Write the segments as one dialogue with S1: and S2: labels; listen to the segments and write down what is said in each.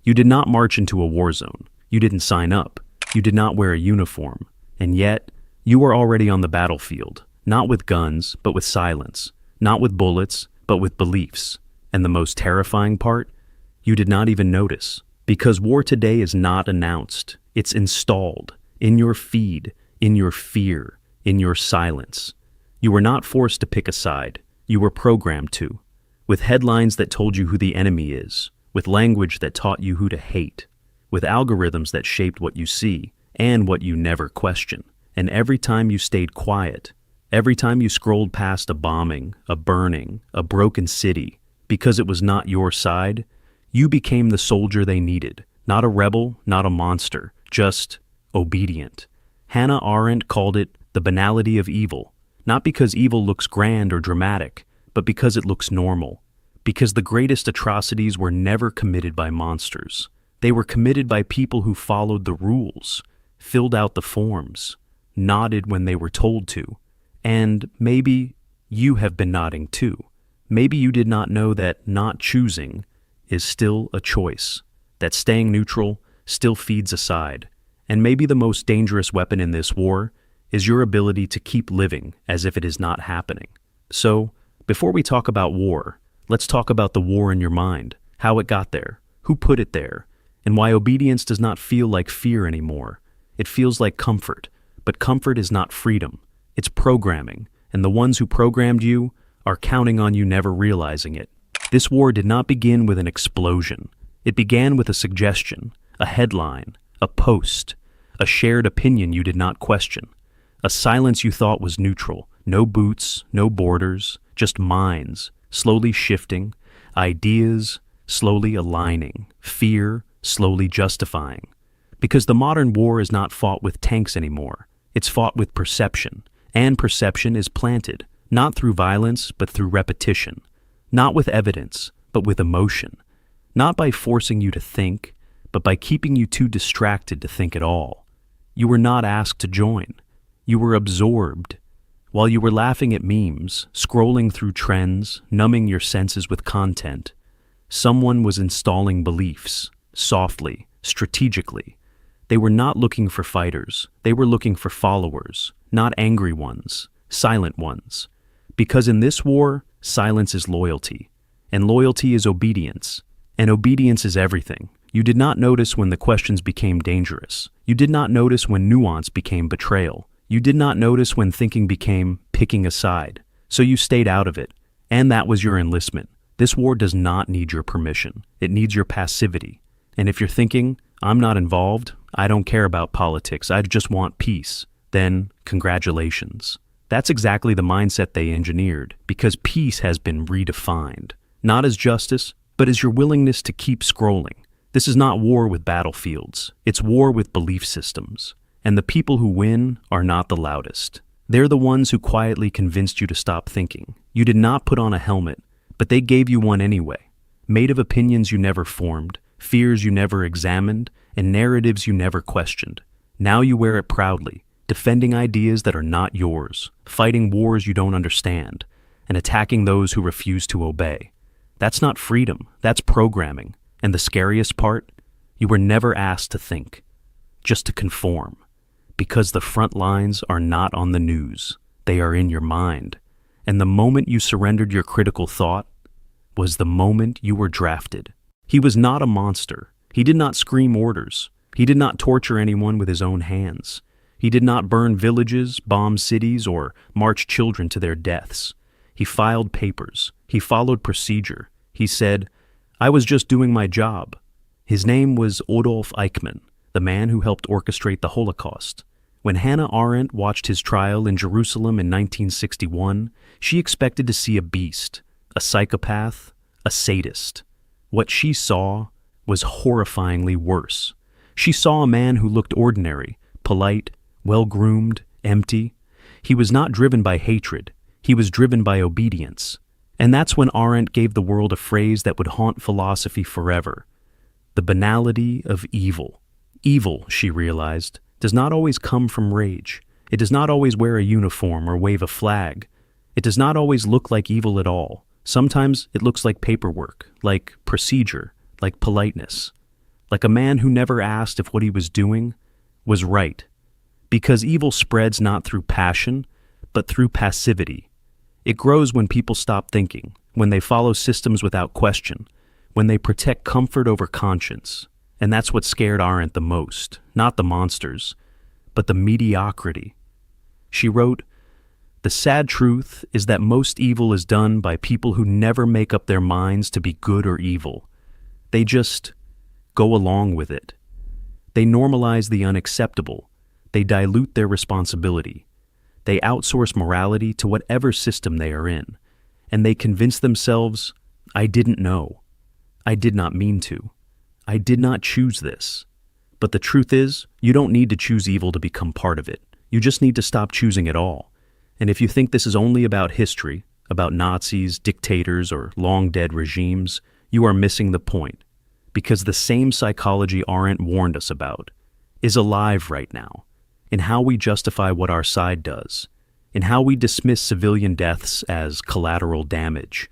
S1: You did not march into a war zone. You didn't sign up. You did not wear a uniform. And yet, you were already on the battlefield, not with guns, but with silence, not with bullets, but with beliefs. And the most terrifying part? You did not even notice. Because war today is not announced. It's installed. In your feed, in your fear, in your silence. You were not forced to pick a side. You were programmed to. With headlines that told you who the enemy is. With language that taught you who to hate. With algorithms that shaped what you see and what you never question. And every time you stayed quiet, every time you scrolled past a bombing, a burning, a broken city, because it was not your side, you became the soldier they needed. Not a rebel, not a monster, just obedient. Hannah Arendt called it the banality of evil, not because evil looks grand or dramatic, but because it looks normal. Because the greatest atrocities were never committed by monsters. They were committed by people who followed the rules, filled out the forms, nodded when they were told to. And maybe you have been nodding too. Maybe you did not know that not choosing is still a choice, that staying neutral still feeds a side. And maybe the most dangerous weapon in this war is your ability to keep living as if it is not happening. So, before we talk about war, let's talk about the war in your mind, how it got there, who put it there, and why obedience does not feel like fear anymore. It feels like comfort, but comfort is not freedom. It's programming, and the ones who programmed you are counting on you never realizing it. This war did not begin with an explosion. It began with a suggestion, a headline, a post, a shared opinion you did not question, a silence you thought was neutral, no boots, no borders, just minds, slowly shifting, ideas slowly aligning, fear slowly justifying. Because the modern war is not fought with tanks anymore. It's fought with perception, and perception is planted, not through violence, but through repetition. Not with evidence, but with emotion. Not by forcing you to think, but by keeping you too distracted to think at all. You were not asked to join. You were absorbed. While you were laughing at memes, scrolling through trends, numbing your senses with content, someone was installing beliefs, softly, strategically. They were not looking for fighters. They were looking for followers, not angry ones, silent ones. Because in this war, silence is loyalty, and loyalty is obedience, and obedience is everything. You did not notice when the questions became dangerous. You did not notice when nuance became betrayal. You did not notice when thinking became picking a side. So you stayed out of it, and that was your enlistment. This war does not need your permission. It needs your passivity. And if you're thinking, I'm not involved, I don't care about politics, I just want peace, then congratulations. That's exactly the mindset they engineered, because peace has been redefined, not as justice, but as your willingness to keep scrolling. This is not war with battlefields, it's war with belief systems. And the people who win are not the loudest. They're the ones who quietly convinced you to stop thinking. You did not put on a helmet, but they gave you one anyway, made of opinions you never formed, fears you never examined, and narratives you never questioned. Now you wear it proudly, defending ideas that are not yours, fighting wars you don't understand, and attacking those who refuse to obey. That's not freedom, that's programming. And the scariest part? You were never asked to think, just to conform. Because the front lines are not on the news, they are in your mind. And the moment you surrendered your critical thought was the moment you were drafted. He was not a monster. He did not scream orders. He did not torture anyone with his own hands. He did not burn villages, bomb cities, or march children to their deaths. He filed papers. He followed procedure. He said, I was just doing my job. His name was Adolf Eichmann, the man who helped orchestrate the Holocaust. When Hannah Arendt watched his trial in Jerusalem in 1961, she expected to see a beast, a psychopath, a sadist. What she saw was horrifyingly worse. She saw a man who looked ordinary, polite, well-groomed, empty. He was not driven by hatred. He was driven by obedience. And that's when Arendt gave the world a phrase that would haunt philosophy forever. The banality of evil. Evil, she realized, does not always come from rage. It does not always wear a uniform or wave a flag. It does not always look like evil at all. Sometimes it looks like paperwork, like procedure, like politeness. like a man who never asked if what he was doing was right. Because evil spreads not through passion, but through passivity. It grows when people stop thinking, when they follow systems without question, when they protect comfort over conscience. And that's what scared Arendt the most, not the monsters, but the mediocrity. She wrote, "The sad truth is that most evil is done by people who never make up their minds to be good or evil. They just go along with it. They normalize the unacceptable. They dilute their responsibility. They outsource morality to whatever system they are in. And they convince themselves, 'I didn't know. I did not mean to. I did not choose this.' But the truth is, you don't need to choose evil to become part of it. You just need to stop choosing it all. And if you think this is only about history, about Nazis, dictators, or long-dead regimes, you are missing the point. Because the same psychology Arendt warned us about is alive right now, in how we justify what our side does, in how we dismiss civilian deaths as collateral damage,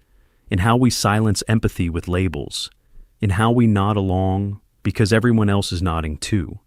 S1: in how we silence empathy with labels, in how we nod along because everyone else is nodding too.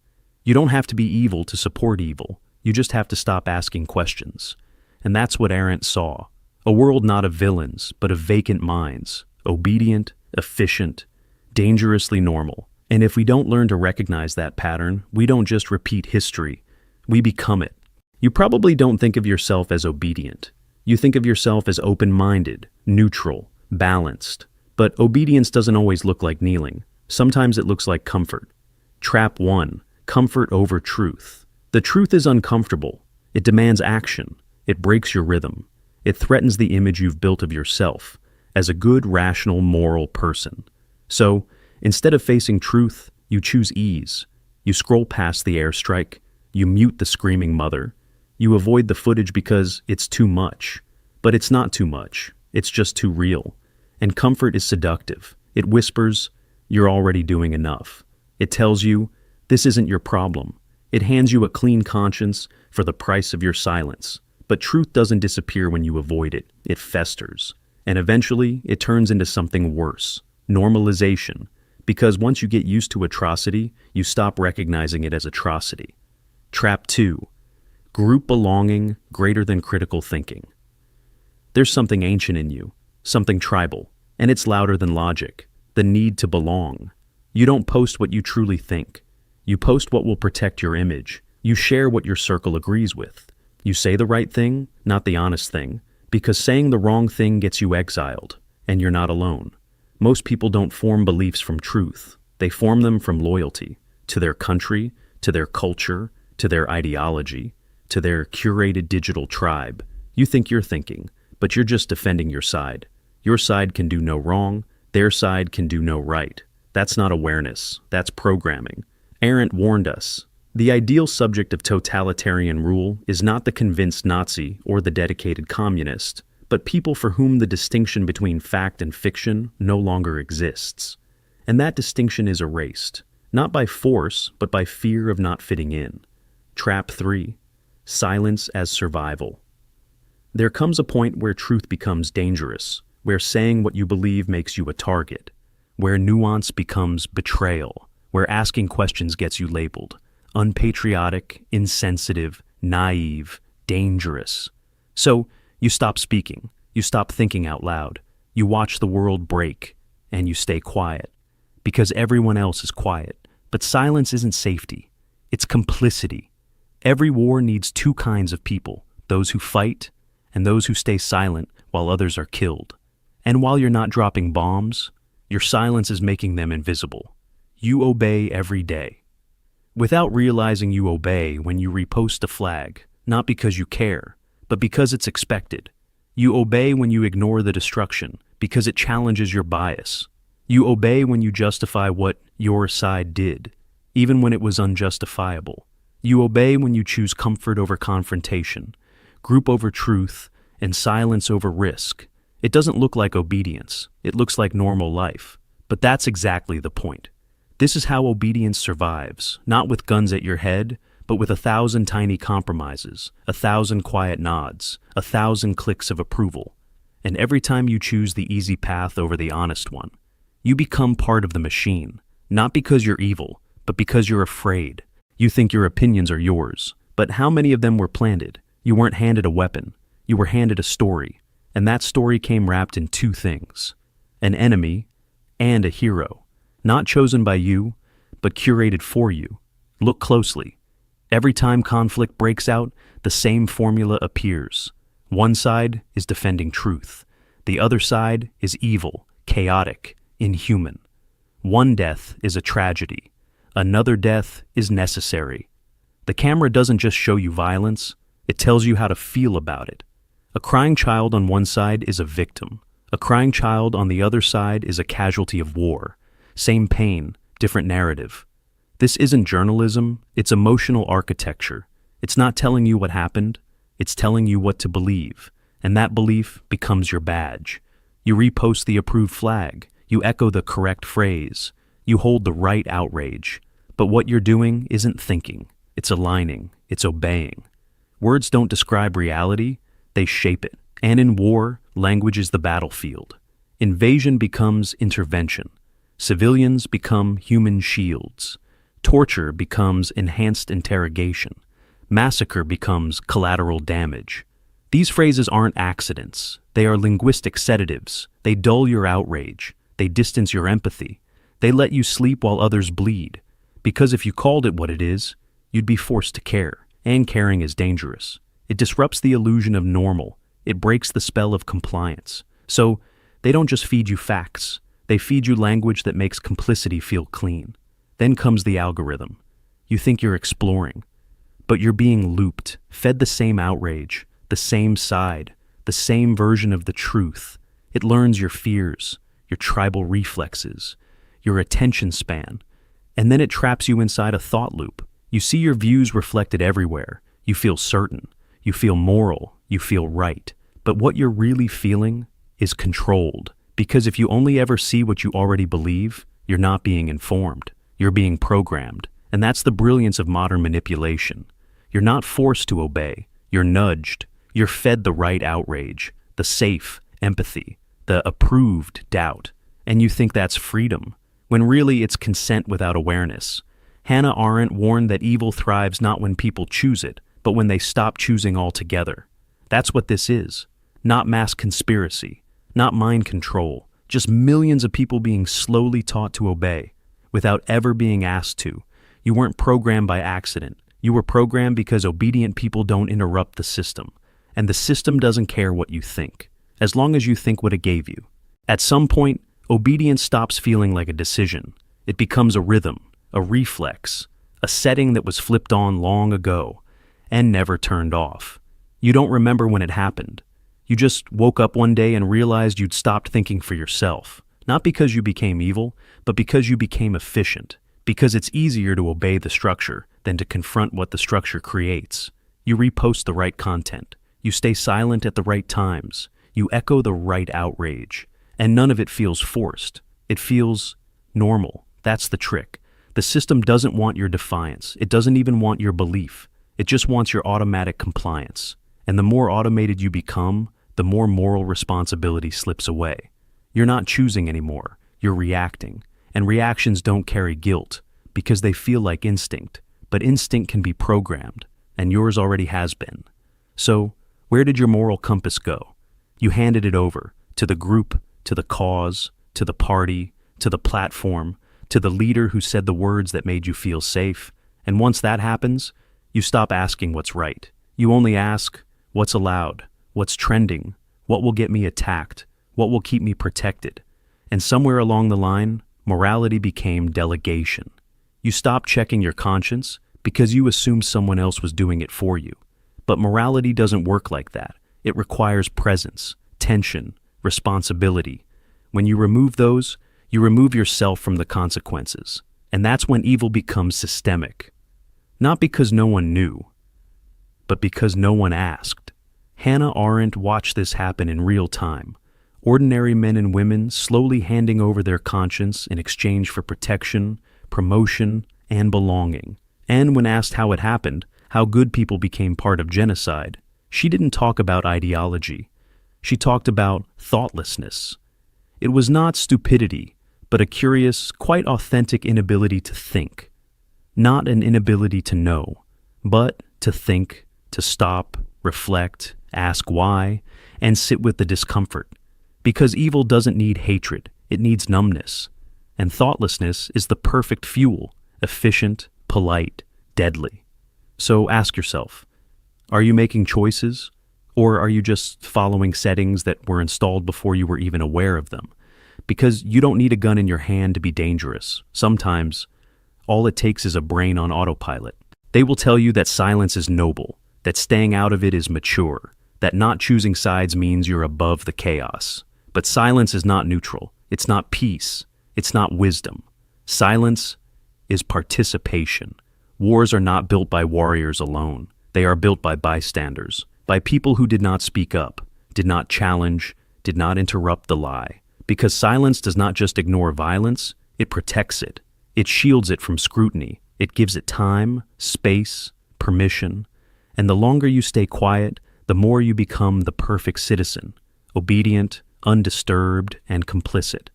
S1: You don't have to be evil to support evil. You just have to stop asking questions. And that's what Arendt saw. A world not of villains, but of vacant minds, obedient, efficient, dangerously normal. And if we don't learn to recognize that pattern, we don't just repeat history, we become it. You probably don't think of yourself as obedient. You think of yourself as open-minded, neutral, balanced. But obedience doesn't always look like kneeling. Sometimes it looks like comfort. Trap 1. Comfort over truth. The truth is uncomfortable. It demands action. It breaks your rhythm. It threatens the image you've built of yourself as a good, rational, moral person. So, instead of facing truth, you choose ease. You scroll past the airstrike. You mute the screaming mother. You avoid the footage because it's too much. But it's not too much. It's just too real. And comfort is seductive. It whispers, "You're already doing enough." It tells you, "This isn't your problem." It hands you a clean conscience for the price of your silence. But truth doesn't disappear when you avoid it. It festers. And eventually, it turns into something worse. Normalization. Because once you get used to atrocity, you stop recognizing it as atrocity. Trap 2. Group belonging greater than critical thinking. There's something ancient in you, something tribal, and it's louder than logic. The need to belong. You don't post what you truly think. You post what will protect your image. You share what your circle agrees with. You say the right thing, not the honest thing, because saying the wrong thing gets you exiled, and you're not alone. Most people don't form beliefs from truth. They form them from loyalty, to their country, to their culture, to their ideology, to their curated digital tribe. You think you're thinking, but you're just defending your side. Your side can do no wrong, their side can do no right. That's not awareness, that's programming. Arendt warned us. The ideal subject of totalitarian rule is not the convinced Nazi or the dedicated communist, but people for whom the distinction between fact and fiction no longer exists. And that distinction is erased, not by force, but by fear of not fitting in. Trap 3. Silence as survival. There comes a point where truth becomes dangerous, where saying what you believe makes you a target, where nuance becomes betrayal, where asking questions gets you labeled unpatriotic, insensitive, naive, dangerous. So you stop speaking, you stop thinking out loud, you watch the world break, and you stay quiet. Because everyone else is quiet. But silence isn't safety, it's complicity. Every war needs two kinds of people, those who fight and those who stay silent while others are killed. And while you're not dropping bombs, your silence is making them invisible. You obey every day. Without realizing you obey when you repost a flag, not because you care, but because it's expected. You obey when you ignore the destruction, because it challenges your bias. You obey when you justify what your side did, even when it was unjustifiable. You obey when you choose comfort over confrontation, group over truth, and silence over risk. It doesn't look like obedience. It looks like normal life. But that's exactly the point. This is how obedience survives, not with guns at your head, but with 1,000 tiny compromises, 1,000 quiet nods, 1,000 clicks of approval. And every time you choose the easy path over the honest one, you become part of the machine, Not because you're evil, but because you're afraid. You think your opinions are yours. But how many of them were planted? You weren't handed a weapon. You were handed a story. And that story came wrapped in two things: an enemy and a hero. Not chosen by you, but curated for you. Look closely. Every time conflict breaks out, the same formula appears. One side is defending truth. The other side is evil, chaotic, inhuman. One death is a tragedy. Another death is necessary. The camera doesn't just show you violence, it tells you how to feel about it. A crying child on one side is a victim. A crying child on the other side is a casualty of war. Same pain, different narrative. This isn't journalism, it's emotional architecture. It's not telling you what happened, it's telling you what to believe, and that belief becomes your badge. You repost the approved flag, you echo the correct phrase, you hold the right outrage. But what you're doing isn't thinking, it's aligning, it's obeying. Words don't describe reality, they shape it. And in war, language is the battlefield. Invasion becomes intervention. Civilians become human shields. Torture becomes enhanced interrogation. Massacre becomes collateral damage. These phrases aren't accidents. They are linguistic sedatives. They dull your outrage. They distance your empathy. They let you sleep while others bleed. Because if you called it what it is, you'd be forced to care. And caring is dangerous. It disrupts the illusion of normal. It breaks the spell of compliance. So, they don't just feed you facts. They feed you language that makes complicity feel clean. Then comes the algorithm. You think you're exploring, but you're being looped, fed the same outrage, the same side, the same version of the truth. It learns your fears, your tribal reflexes, your attention span, and then it traps you inside a thought loop. You see your views reflected everywhere. You feel certain. You feel moral. You feel right. But what you're really feeling is controlled. Because if you only ever see what you already believe, you're not being informed. You're being programmed. And that's the brilliance of modern manipulation. You're not forced to obey. You're nudged. You're fed the right outrage, the safe empathy, the approved doubt. And you think that's freedom, when really it's consent without awareness. Hannah Arendt warned that evil thrives not when people choose it, but when they stop choosing altogether. That's what this is. Not mass conspiracy, not mind control, just millions of people being slowly taught to obey, without ever being asked to. You weren't programmed by accident. You were programmed because obedient people don't interrupt the system. And the system doesn't care what you think, as long as you think what it gave you. At some point, obedience stops feeling like a decision. It becomes a rhythm, a reflex, a setting that was flipped on long ago and never turned off. You don't remember when it happened. You just woke up one day and realized you'd stopped thinking for yourself, not because you became evil, but because you became efficient, because it's easier to obey the structure than to confront what the structure creates. You repost the right content. You stay silent at the right times. You echo the right outrage. And none of it feels forced. It feels normal. That's the trick. The system doesn't want your defiance. It doesn't even want your belief. It just wants your automatic compliance. And the more automated you become, the more moral responsibility slips away. You're not choosing anymore. You're reacting. And reactions don't carry guilt because they feel like instinct. But instinct can be programmed, and yours already has been. So, where did your moral compass go? You handed it over to the group, to the cause, to the party, to the platform, to the leader who said the words that made you feel safe. And once that happens, you stop asking what's right. You only ask what's allowed, what's trending, what will get me attacked, what will keep me protected. And somewhere along the line, morality became delegation. You stopped checking your conscience because you assumed someone else was doing it for you. But morality doesn't work like that. It requires presence, tension, responsibility. When you remove those, you remove yourself from the consequences. And that's when evil becomes systemic. Not because no one knew, but because no one asked. Hannah Arendt watched this happen in real time. Ordinary men and women slowly handing over their conscience in exchange for protection, promotion, and belonging. And when asked how it happened, how good people became part of genocide, she didn't talk about ideology. She talked about thoughtlessness. It was not stupidity, but a curious, quite authentic inability to think. Not an inability to know, but to think, to stop, reflect, ask why, and sit with the discomfort. Because evil doesn't need hatred, it needs numbness. And thoughtlessness is the perfect fuel, efficient, polite, deadly. So ask yourself, are you making choices? Or are you just following settings that were installed before you were even aware of them? Because you don't need a gun in your hand to be dangerous. Sometimes, all it takes is a brain on autopilot. They will tell you that silence is noble, that staying out of it is mature, that not choosing sides means you're above the chaos. But silence is not neutral. It's not peace. It's not wisdom. Silence is participation. Wars are not built by warriors alone. They are built by bystanders, by people who did not speak up, did not challenge, did not interrupt the lie. Because silence does not just ignore violence, it protects it. It shields it from scrutiny. It gives it time, space, permission. And the longer you stay quiet, the more you become the perfect citizen, obedient, undisturbed, and complicit.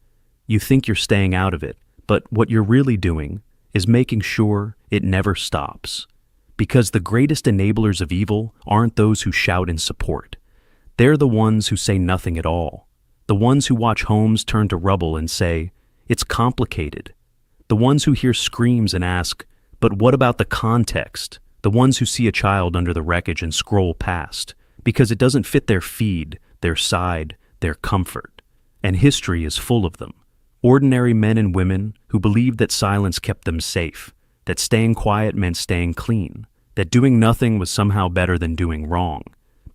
S1: You think you're staying out of it, but what you're really doing is making sure it never stops. Because the greatest enablers of evil aren't those who shout in support. They're the ones who say nothing at all. The ones who watch homes turn to rubble and say, "It's complicated." The ones who hear screams and ask, "But what about the context?" The ones who see a child under the wreckage and scroll past, because it doesn't fit their feed, their side, their comfort. And history is full of them. Ordinary men and women who believed that silence kept them safe, that staying quiet meant staying clean, that doing nothing was somehow better than doing wrong.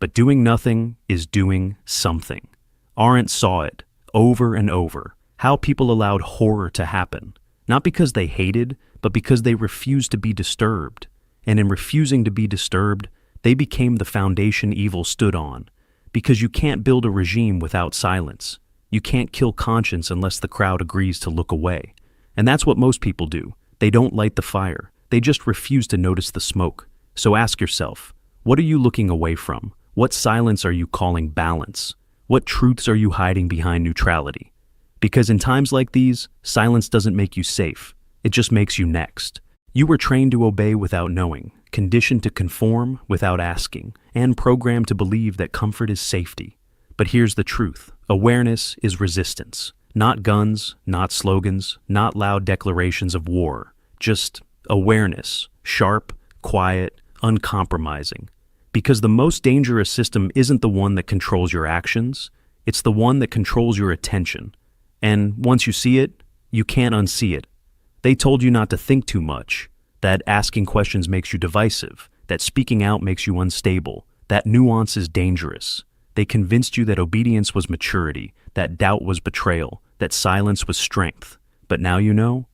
S1: But doing nothing is doing something. Arendt saw it, over and over, how people allowed horror to happen, not because they hated, but because they refused to be disturbed. And in refusing to be disturbed, they became the foundation evil stood on. Because you can't build a regime without silence. You can't kill conscience unless the crowd agrees to look away. And that's what most people do. They don't light the fire. They just refuse to notice the smoke. So ask yourself, what are you looking away from? What silence are you calling balance? What truths are you hiding behind neutrality? Because in times like these, silence doesn't make you safe. It just makes you next. You were trained to obey without knowing, conditioned to conform without asking, and programmed to believe that comfort is safety. But here's the truth. Awareness is resistance. Not guns, not slogans, not loud declarations of war. Just awareness, sharp, quiet, uncompromising. Because the most dangerous system isn't the one that controls your actions, it's the one that controls your attention. And once you see it, you can't unsee it. They told you not to think too much, that asking questions makes you divisive, that speaking out makes you unstable, that nuance is dangerous. They convinced you that obedience was maturity, that doubt was betrayal, that silence was strength. But now you know?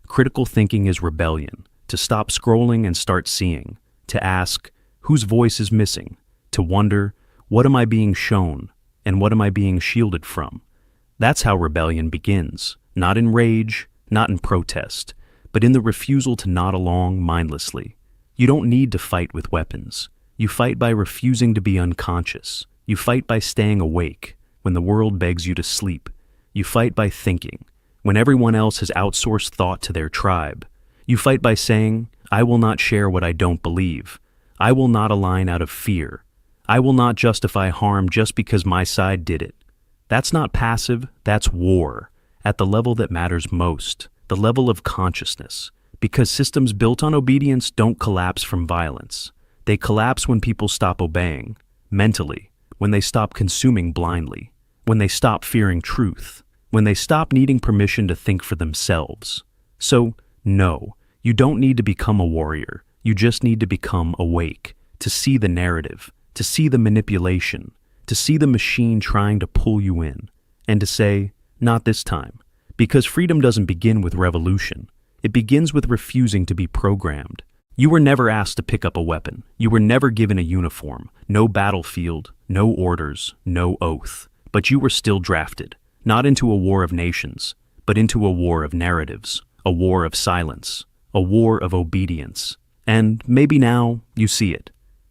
S1: Critical thinking is rebellion, to stop scrolling and start seeing, to ask, whose voice is missing, to wonder, what am I being shown, and what am I being shielded from? That's how rebellion begins, not in rage, not in protest, but in the refusal to nod along mindlessly. You don't need to fight with weapons. You fight by refusing to be unconscious. You fight by staying awake when the world begs you to sleep. You fight by thinking when everyone else has outsourced thought to their tribe. You fight by saying, I will not share what I don't believe. I will not align out of fear. I will not justify harm just because my side did it. That's not passive, that's war, at the level that matters most, the level of consciousness. Because systems built on obedience don't collapse from violence. They collapse when people stop obeying, mentally, when they stop consuming blindly, when they stop fearing truth, when they stop needing permission to think for themselves. So, no, you don't need to become a warrior. You just need to become awake, to see the narrative, to see the manipulation, to see the machine trying to pull you in, and to say, not this time. Because freedom doesn't begin with revolution. It begins with refusing to be programmed. You were never asked to pick up a weapon. You were never given a uniform, no battlefield, no orders, no oath. But you were still drafted, not into a war of nations, but into a war of narratives, a war of silence, a war of obedience. And maybe now you see it.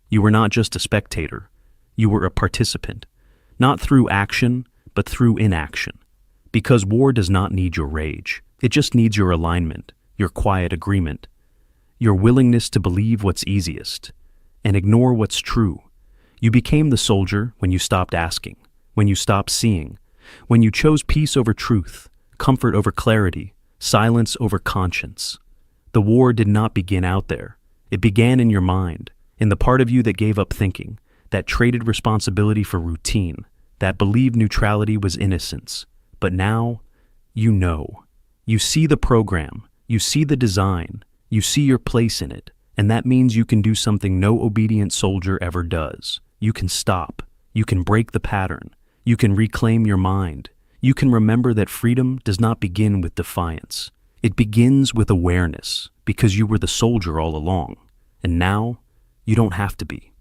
S1: You were not just a spectator. You were a participant, not through action, but through inaction. Because war does not need your rage. It just needs your alignment, your quiet agreement, your willingness to believe what's easiest and ignore what's true. You became the soldier when you stopped asking, when you stopped seeing, when you chose peace over truth, comfort over clarity, silence over conscience. The war did not begin out there. It began in your mind, in the part of you that gave up thinking, that traded responsibility for routine, that believed neutrality was innocence. But now, you know. You see the program, you see the design, you see your place in it, and that means you can do something no obedient soldier ever does. You can stop. You can break the pattern. You can reclaim your mind. You can remember that freedom does not begin with defiance. It begins with awareness, because you were the soldier all along. And now, you don't have to be.